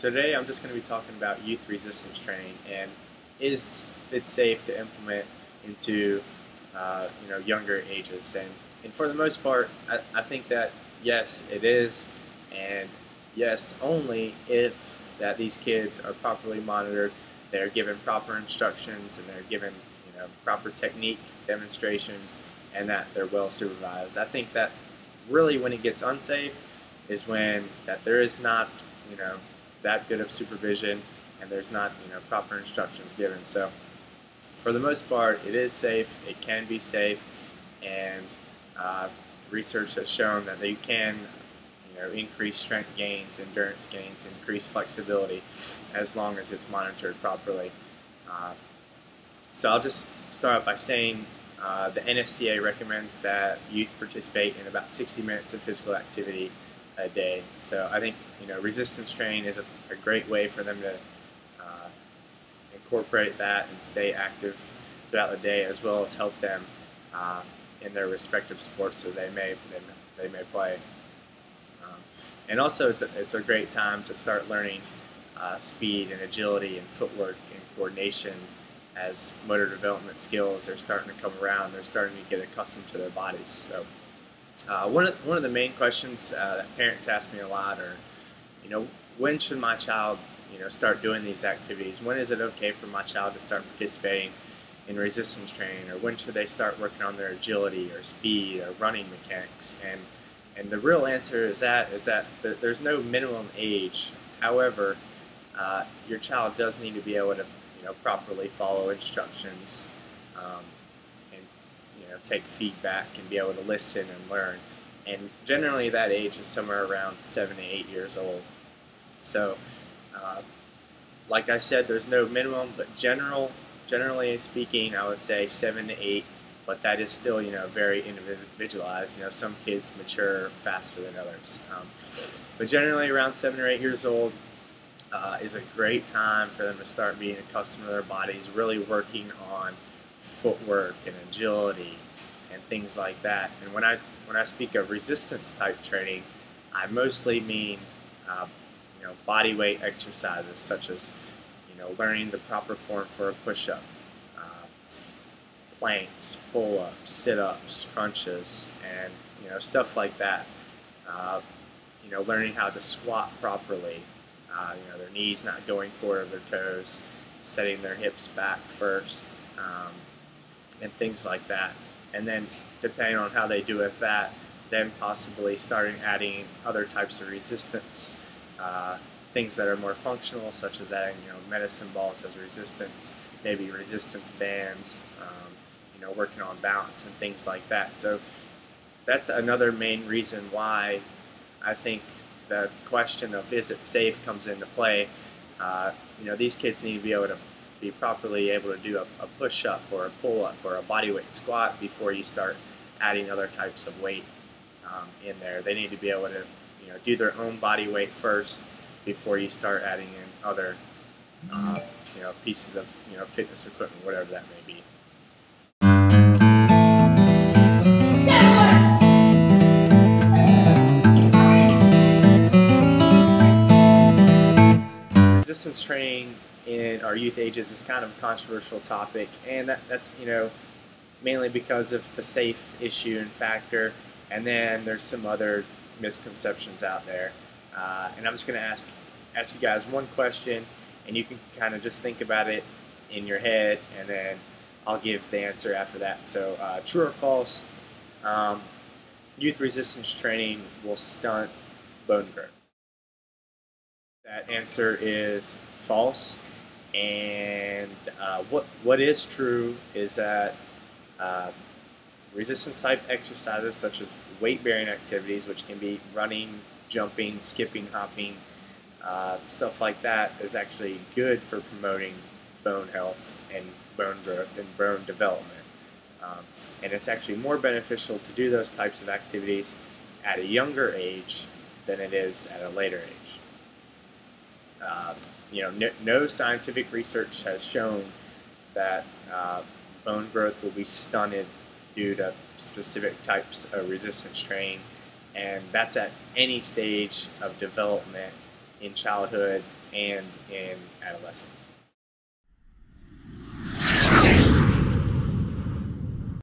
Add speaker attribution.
Speaker 1: So today I'm just going to be talking about youth resistance training and is it safe to implement into younger ages. And for the most part, I think that yes, it is, and yes, only if that these kids are properly monitored, they're given proper instructions, and they're given proper technique demonstrations, and that they're well supervised. I think that really when it gets unsafe is when that there is not that good of supervision, and there's not proper instructions given. So for the most part, it is safe. It can be safe, and research has shown that you can increase strength gains, endurance gains, increase flexibility as long as it's monitored properly. So I'll just start by saying the NSCA recommends that youth participate in about 60 minutes of physical activity a day. So I think resistance training is a great way for them to incorporate that and stay active throughout the day, as well as help them in their respective sports that they may play. And also, it's a great time to start learning speed and agility and footwork and coordination, as motor development skills are starting to come around. They're starting to get accustomed to their bodies. So one of the main questions that parents ask me a lot are, when should my child start doing these activities? When is it okay for my child to start participating in resistance training, or when should they start working on their agility or speed or running mechanics? And the real answer is that there's no minimum age. However, your child does need to be able to properly follow instructions, and take feedback and be able to listen and learn. And generally that age is somewhere around 7 to 8 years old. So like I said, there's no minimum, but generally speaking, I would say 7 to 8, but that is still very individualized. Some kids mature faster than others, but generally around 7 or 8 years old is a great time for them to start being accustomed to their bodies, really working on footwork and agility and things like that. And when I speak of resistance type training, I mostly mean body weight exercises, such as learning the proper form for a push-up, planks, pull-ups, sit-ups, crunches, and stuff like that. Learning how to squat properly, their knees not going forward of their toes, setting their hips back first, and things like that. And then depending on how they do with that, then possibly starting adding other types of resistance, things that are more functional, such as adding medicine balls as resistance, maybe resistance bands, working on balance and things like that. So that's another main reason why I think the question of is it safe comes into play. These kids need to be able to be properly able to do a push-up or a pull-up or a bodyweight squat before you start adding other types of weight in there. They need to be able to do their own body weight first before you start adding in other pieces of fitness equipment, whatever that may be. Resistance training in our youth ages is kind of a controversial topic, and that's mainly because of the safe issue and factor, and then there's some other misconceptions out there. And I'm just going to ask you guys one question, and you can kind of just think about it in your head, and then I'll give the answer after that. So true or false, youth resistance training will stunt bone growth? That answer is false. And what is true is that resistance type exercises, such as weight bearing activities, which can be running, jumping, skipping, hopping, stuff like that, is actually good for promoting bone health and bone growth and bone development. And it's actually more beneficial to do those types of activities at a younger age than it is at a later age. No scientific research has shown that bone growth will be stunted due to specific types of resistance training, and that's at any stage of development in childhood and in adolescence.